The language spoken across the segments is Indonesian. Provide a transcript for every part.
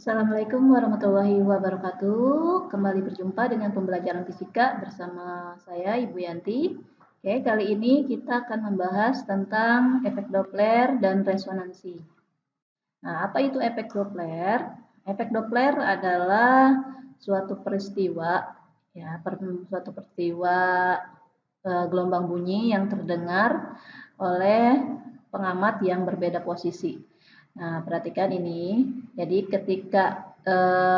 Assalamualaikum warahmatullahi wabarakatuh. Kembali berjumpa dengan pembelajaran fisika bersama saya Ibu Yanti. Oke, kali ini kita akan membahas tentang efek Doppler dan resonansi. Nah, apa itu efek Doppler? Efek Doppler adalah suatu peristiwa gelombang bunyi yang terdengar oleh pengamat yang berbeda posisi. Nah, perhatikan ini. Jadi ketika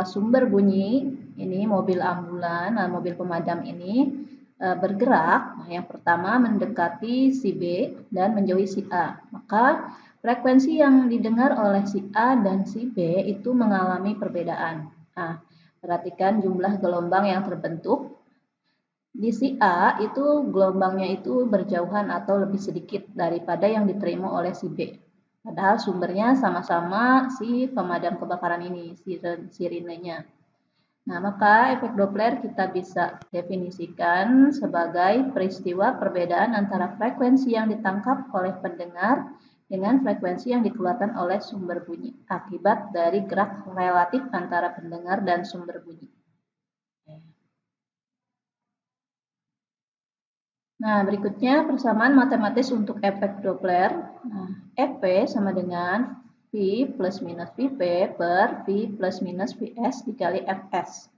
sumber bunyi ini mobil ambulan, mobil pemadam ini bergerak, nah, yang pertama mendekati si B dan menjauhi si A. Maka frekuensi yang didengar oleh si A dan si B itu mengalami perbedaan. Nah, perhatikan jumlah gelombang yang terbentuk. Di si A itu gelombangnya itu berjauhan atau lebih sedikit daripada yang diterima oleh si B. Padahal sumbernya sama-sama si pemadam kebakaran ini, sirenenya. Nah, maka efek Doppler kita bisa definisikan sebagai peristiwa perbedaan antara frekuensi yang ditangkap oleh pendengar dengan frekuensi yang dikeluarkan oleh sumber bunyi akibat dari gerak relatif antara pendengar dan sumber bunyi. Nah, berikutnya persamaan matematis untuk efek Doppler. Nah, Fp sama dengan V plus minus Vp per V plus minus Vs dikali Fs.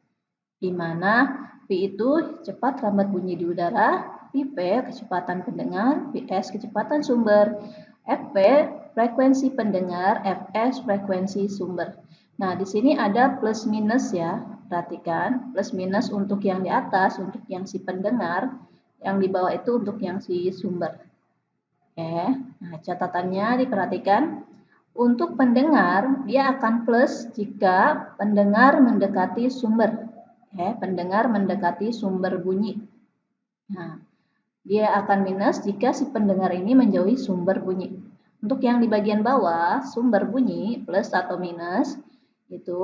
Di mana V itu cepat lambat bunyi di udara, Vp kecepatan pendengar, Vs kecepatan sumber, Fp frekuensi pendengar, Fs frekuensi sumber. Nah, di sini ada plus minus ya. Perhatikan, plus minus untuk yang di atas, untuk yang si pendengar, yang di bawah itu untuk yang si sumber. Oke, nah catatannya diperhatikan. Untuk pendengar, dia akan plus jika pendengar mendekati sumber. Pendengar mendekati sumber bunyi. Nah, dia akan minus jika si pendengar ini menjauhi sumber bunyi. Untuk yang di bagian bawah, sumber bunyi plus atau minus itu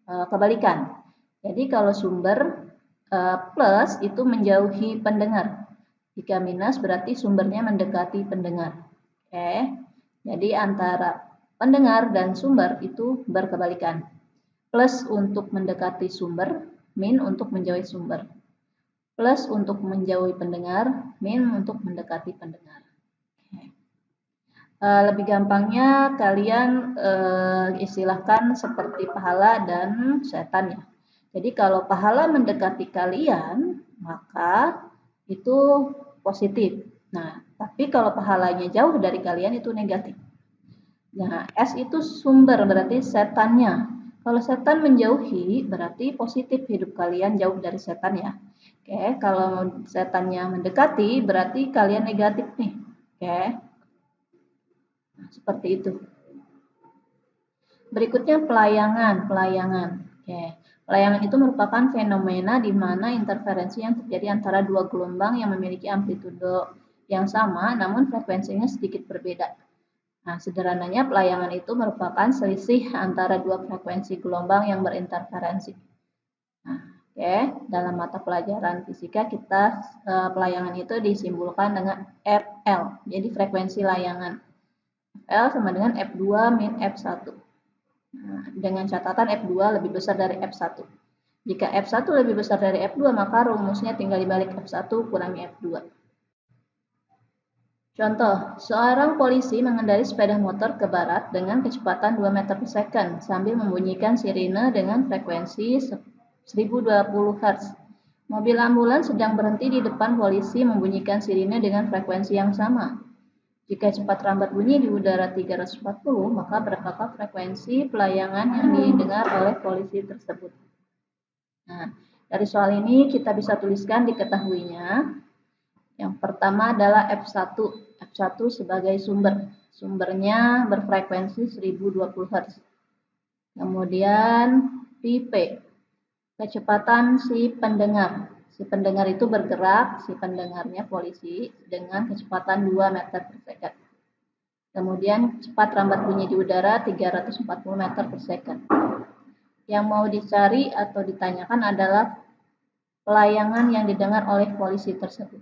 kebalikan. Jadi kalau sumber plus itu menjauhi pendengar. Jika minus berarti sumbernya mendekati pendengar. Oke. Jadi antara pendengar dan sumber itu berkebalikan. Plus untuk mendekati sumber, min untuk menjauhi sumber. Plus untuk menjauhi pendengar, min untuk mendekati pendengar. Lebih gampangnya kalian istilahkan seperti pahala dan setan ya. Jadi kalau pahala mendekati kalian, maka itu positif. Nah, tapi kalau pahalanya jauh dari kalian itu negatif. Nah, S itu sumber berarti setannya. Kalau setan menjauhi berarti positif, hidup kalian jauh dari setan ya. Oke, kalau setannya mendekati berarti kalian negatif nih. Oke. Nah, seperti itu. Berikutnya pelayangan. Oke. Pelayangan itu merupakan fenomena di mana interferensi yang terjadi antara dua gelombang yang memiliki amplitudo yang sama namun frekuensinya sedikit berbeda. Nah, sederhananya pelayangan itu merupakan selisih antara dua frekuensi gelombang yang berinterferensi. Nah, oke, dalam mata pelajaran fisika kita pelayangan itu disimbolkan dengan FL. Jadi frekuensi layangan. FL sama dengan F2 min F1. Nah, dengan catatan F2 lebih besar dari F1. Jika F1 lebih besar dari F2, maka rumusnya tinggal dibalik F1 kurangi F2. Contoh, seorang polisi mengendarai sepeda motor ke barat dengan kecepatan 2 meter per second sambil membunyikan sirine dengan frekuensi 1020 Hz. Mobil ambulans sedang berhenti di depan polisi membunyikan sirine dengan frekuensi yang sama. Jika cepat lambat bunyi di udara 340, maka berapakah frekuensi pelayangan yang didengar oleh polisi tersebut? Nah, dari soal ini kita bisa tuliskan diketahuinya. Yang pertama adalah F1. F1 sebagai sumber. Sumbernya berfrekuensi 1020 Hz. Kemudian Vp, kecepatan si pendengar. Si pendengar itu bergerak, si pendengarnya polisi, dengan kecepatan 2 meter per second. Kemudian cepat lambat bunyi di udara 340 meter per second. Yang mau dicari atau ditanyakan adalah pelayangan yang didengar oleh polisi tersebut.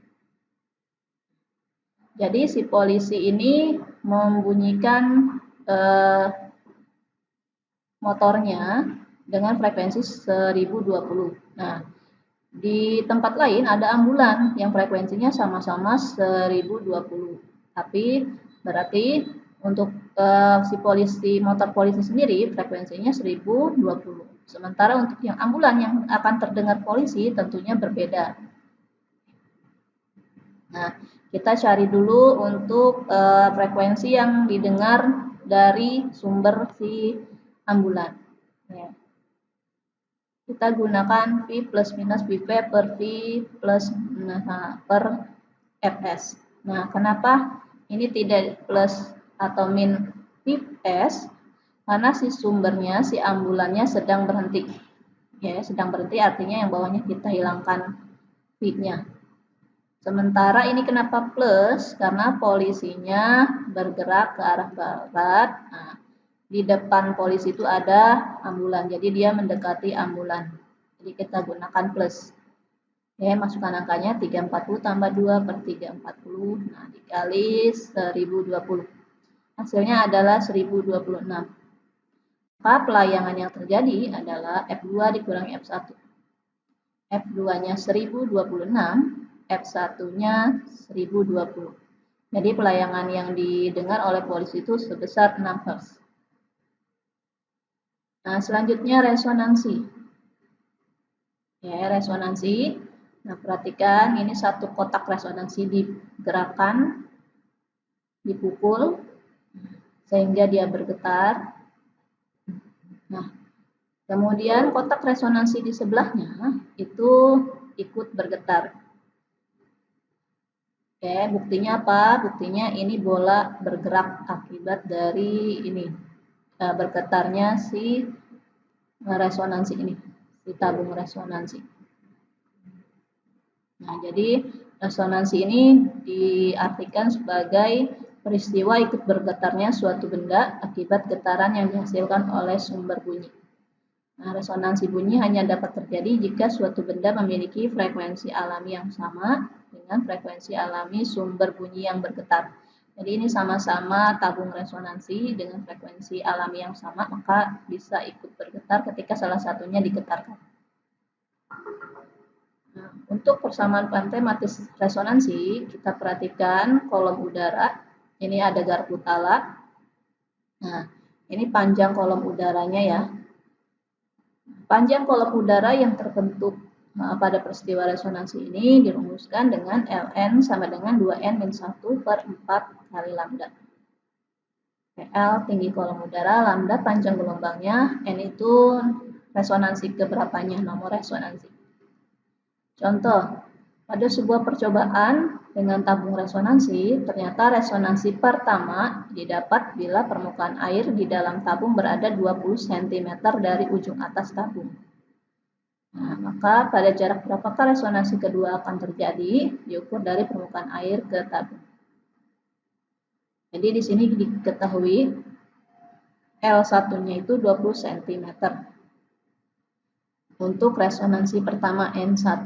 Jadi si polisi ini membunyikan motornya dengan frekuensi 1020. Nah, di tempat lain ada ambulan yang frekuensinya sama-sama 1020. Tapi berarti untuk si motor polisi sendiri frekuensinya 1020. Sementara untuk yang ambulan yang akan terdengar polisi tentunya berbeda. Nah, kita cari dulu untuk frekuensi yang didengar dari sumber si ambulan. Ya. Kita gunakan V plus minus VP per V plus per Fs. Nah, kenapa ini tidak plus atau min Vs? Karena si sumbernya, si ambulannya sedang berhenti. Ya, sedang berhenti artinya yang bawahnya kita hilangkan V-nya. Sementara ini kenapa plus? Karena polisinya bergerak ke arah barat. Nah, di depan polisi itu ada ambulan, jadi dia mendekati ambulan. Jadi kita gunakan plus. Ya, masukkan angkanya 340 tambah 2 per 340. Nah, dikali 1020. Hasilnya adalah 1026. Maka pelayangan yang terjadi adalah F2 dikurangi F1. F2-nya 1026, F1-nya 1020. Jadi pelayangan yang didengar oleh polisi itu sebesar 6 Hz. Nah, selanjutnya resonansi. Ya, resonansi. Nah, perhatikan ini satu kotak resonansi digerakkan, dipukul, sehingga dia bergetar. Nah, kemudian kotak resonansi di sebelahnya itu ikut bergetar. Oke, buktinya apa? Buktinya ini bola bergerak akibat dari ini bergetarnya si resonansi ini, si tabung resonansi. Nah, jadi resonansi ini diartikan sebagai peristiwa ikut bergetarnya suatu benda akibat getaran yang dihasilkan oleh sumber bunyi. Nah, resonansi bunyi hanya dapat terjadi jika suatu benda memiliki frekuensi alami yang sama dengan frekuensi alami sumber bunyi yang bergetar. Jadi ini sama-sama tabung resonansi dengan frekuensi alami yang sama, maka bisa ikut bergetar ketika salah satunya digetarkan. Nah, untuk persamaan matematis resonansi, kita perhatikan kolom udara. Ini ada garpu tala. Nah, ini panjang kolom udaranya ya. Panjang kolom udara yang terbentuk pada peristiwa resonansi ini dirumuskan dengan Ln sama dengan 2n-1 per 4 kali lambda. L tinggi kolom udara, lambda panjang gelombangnya, n itu resonansi keberapanya, nomor resonansi. Contoh, pada sebuah percobaan dengan tabung resonansi, ternyata resonansi pertama didapat bila permukaan air di dalam tabung berada 20 cm dari ujung atas tabung. Nah, maka pada jarak berapakah resonansi kedua akan terjadi? Diukur dari permukaan air ke tabung. Jadi di sini diketahui L1-nya itu 20 cm. Untuk resonansi pertama N1.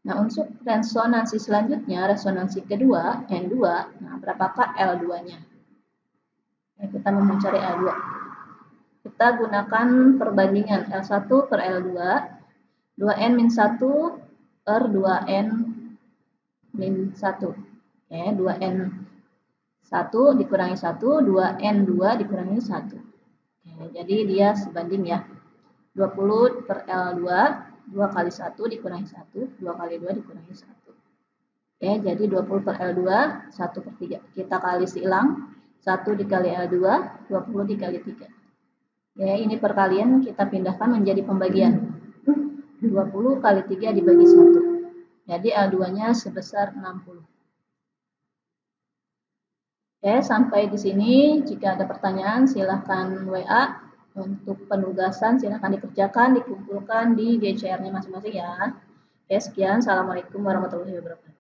Nah, untuk resonansi selanjutnya, resonansi kedua, N2, nah berapakah L2-nya? Nah, kita mau mencari L2. Kita gunakan perbandingan L1 per L2, 2n-1 per 2n-1. Oke, 2n1 dikurangi 1, 2n2 dikurangi 1. Oke, jadi dia sebanding ya. 20 per L2, 2 kali 1 dikurangi 1, 2 kali 2 dikurangi 1. Oke, jadi 20 per L2, 1 per 3. Kita kali silang, 1 dikali L2, 20 dikali 3. Ya, ini perkalian kita pindahkan menjadi pembagian. 20 kali 3 dibagi 1. Jadi L2-nya sebesar 60. Oke, sampai di sini. Jika ada pertanyaan, silahkan WA. Untuk penugasan, silahkan dikerjakan, dikumpulkan di GCR-nya masing-masing ya. Oke, sekian. Assalamualaikum warahmatullahi wabarakatuh.